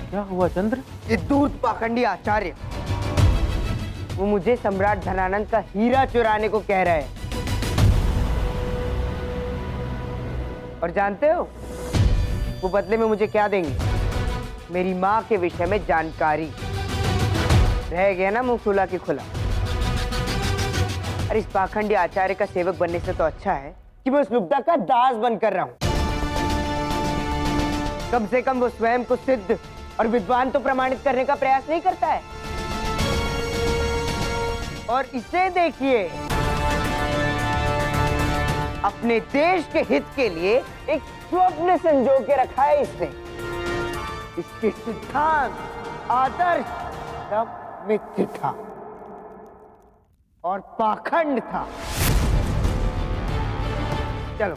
क्या हुआ चंद्र? ये दूत पाखंडी आचार्य, वो मुझे सम्राट धनानंद का हीरा चुराने को कह रहा है। और जानते हो वो बदले में मुझे क्या देंगे? मेरी माँ के विषय में जानकारी। रह गया ना मुंह खुला की खुला। और इस पाखंडी आचार्य का सेवक बनने से तो अच्छा है कि मैं उस लुब्धा का दास बनकर रहा हूं। कम से कम वो स्वयं को सिद्ध और विद्वान तो प्रमाणित करने का प्रयास नहीं करता है। और इसे देखिए, अपने देश के हित के लिए एक स्वप्न संजो के रखा है इसने। इसके सिद्धांत, आदर्श सब मिथ्या था और पाखंड था। चलो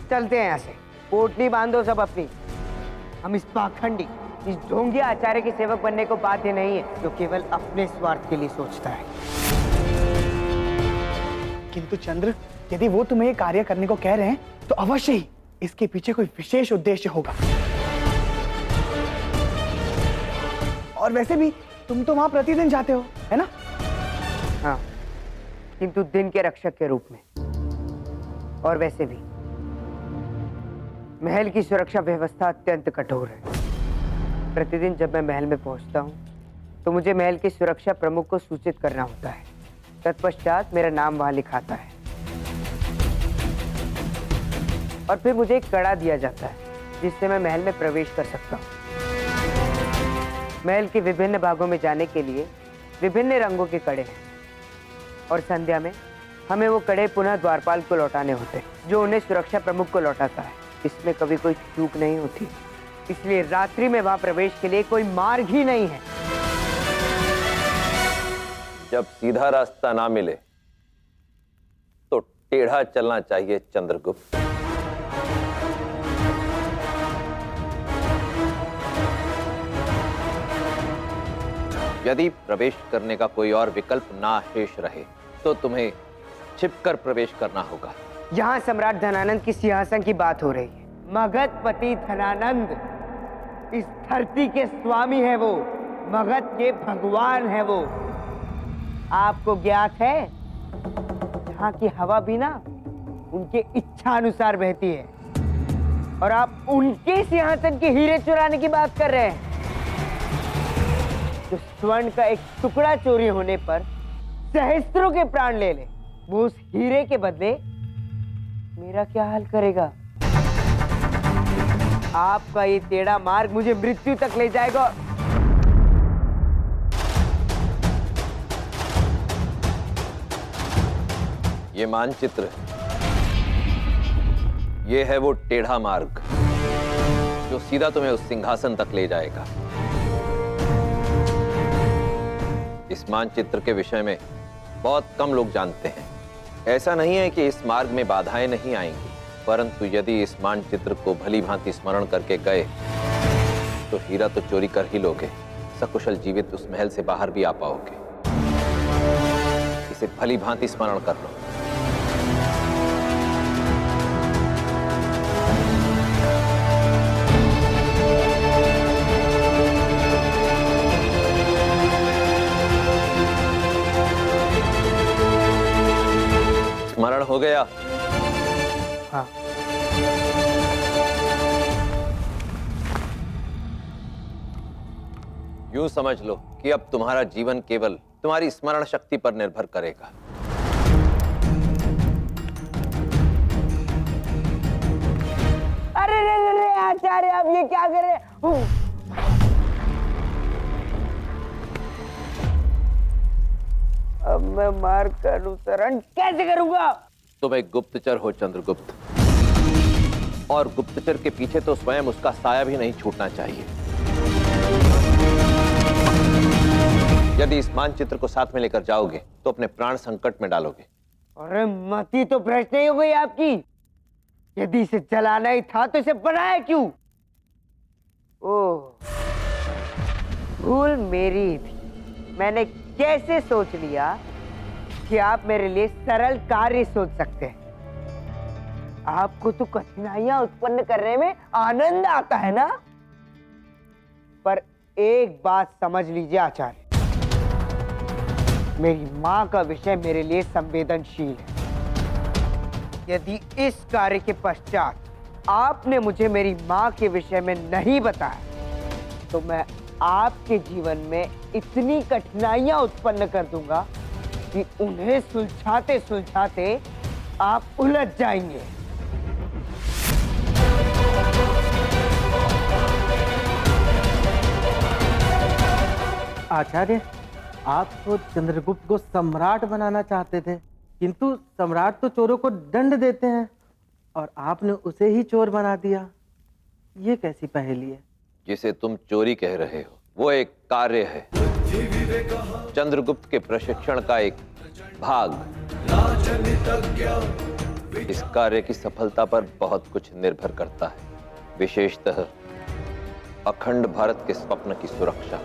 चलते हैं यहां से। पोटली बांधो सब अपनी। हम इस पाखंडी, इस ढोंगी आचार्य के सेवक बनने को बाध्य नहीं है, जो केवल अपने स्वार्थ के लिए सोचता है। किंतु चंद्र, यदि वो तुम्हें ये कार्य करने को कह रहे हैं तो अवश्य ही इसके पीछे कोई विशेष उद्देश्य होगा। और वैसे भी तुम तो वहां प्रतिदिन जाते हो, है ना? हाँ, किंतु दिन के रक्षक के रूप में। और वैसे भी महल की सुरक्षा व्यवस्था अत्यंत कठोर है। प्रतिदिन जब मैं महल में पहुंचता हूं तो मुझे महल के सुरक्षा प्रमुख को सूचित करना होता है। तत्पश्चात मेरा नाम वहां लिखाता है और फिर मुझे एक कड़ा दिया जाता है जिससे मैं महल में प्रवेश कर सकता हूं। महल के विभिन्न भागों में जाने के लिए विभिन्न रंगों के कड़े हैं और संध्या में हमें वो कड़े पुनः द्वारपाल को लौटाने होते हैं, जो उन्हें सुरक्षा प्रमुख को लौटाता है। इसमें कभी कोई चूक नहीं होती, इसलिए रात्रि में वहां प्रवेश के लिए कोई मार्ग ही नहीं है। जब सीधा रास्ता ना मिले तो टेढ़ा चलना चाहिए चंद्रगुप्त। यदि प्रवेश करने का कोई और विकल्प ना शेष रहे तो तुम्हें छिपकर प्रवेश करना होगा। यहाँ सम्राट धनानंद की सिंहासन की बात हो रही है। मगधपति धनानंद इस धरती के स्वामी है वो, मगध के भगवान है वो। आपको ज्ञात है, यहाँ की हवा भी ना उनके इच्छा अनुसार बहती है और आप उनके सिंहासन के हीरे चुराने की बात कर रहे हैं। तो स्वर्ण का एक टुकड़ा चोरी होने पर सहस्त्रों के प्राण ले ले, वो उस हीरे के बदले मेरा क्या हाल करेगा? आपका ये टेढ़ा मार्ग मुझे मृत्यु तक ले जाएगा। ये मानचित्र, ये है वो टेढ़ा मार्ग जो सीधा तुम्हें उस सिंहासन तक ले जाएगा। इस मानचित्र के विषय में बहुत कम लोग जानते हैं। ऐसा नहीं है कि इस मार्ग में बाधाएं नहीं आएंगी, परंतु यदि इस मानचित्र को भली भांति स्मरण करके गए तो हीरा तो चोरी कर ही लोगे, सकुशल जीवित उस महल से बाहर भी आ पाओगे। इसे भली भांति स्मरण कर लो। स्मरण हो गया? हाँ। यूं समझ लो कि अब तुम्हारा जीवन केवल तुम्हारी स्मरण शक्ति पर निर्भर करेगा। अरे रे रे रे आचार्य, आप ये क्या कर रहे हैं? अब मैं मार्ग का अनुसरण कैसे करूंगा? तुम एक गुप्तचर हो चंद्रगुप्त, और गुप्तचर के पीछे तो स्वयं उसका साया भी नहीं छूटना चाहिए। यदि इस मानचित्र को साथ में लेकर जाओगे तो अपने प्राण संकट में डालोगे। अरे मति तो भ्रष्ट नहीं हो गई आपकी? यदि इसे जलाना ही था तो इसे बनाया क्यों? ओह, भूल मेरी ही थी। मैंने कैसे सोच लिया कि आप मेरे लिए सरल कार्य सोच सकते हैं। आपको तो कठिनाइयां उत्पन्न करने में आनंद आता है ना? पर एक बात समझ लीजिए आचार्य, मेरी मां का विषय मेरे लिए संवेदनशील है। यदि इस कार्य के पश्चात आपने मुझे मेरी मां के विषय में नहीं बताया तो मैं आपके जीवन में इतनी कठिनाइयां उत्पन्न कर दूंगा कि उन्हें सुलझाते सुलझाते आप उलझ जाएंगे। आचार्य, आप तो चंद्रगुप्त को सम्राट बनाना चाहते थे, किंतु सम्राट तो चोरों को दंड देते हैं और आपने उसे ही चोर बना दिया। ये कैसी पहेली है? जिसे तुम चोरी कह रहे हो वो एक कार्य है, चंद्रगुप्त के प्रशिक्षण का एक भाग। इस कार्य की सफलता पर बहुत कुछ निर्भर करता है, विशेषतः अखंड भारत के स्वप्न की सुरक्षा।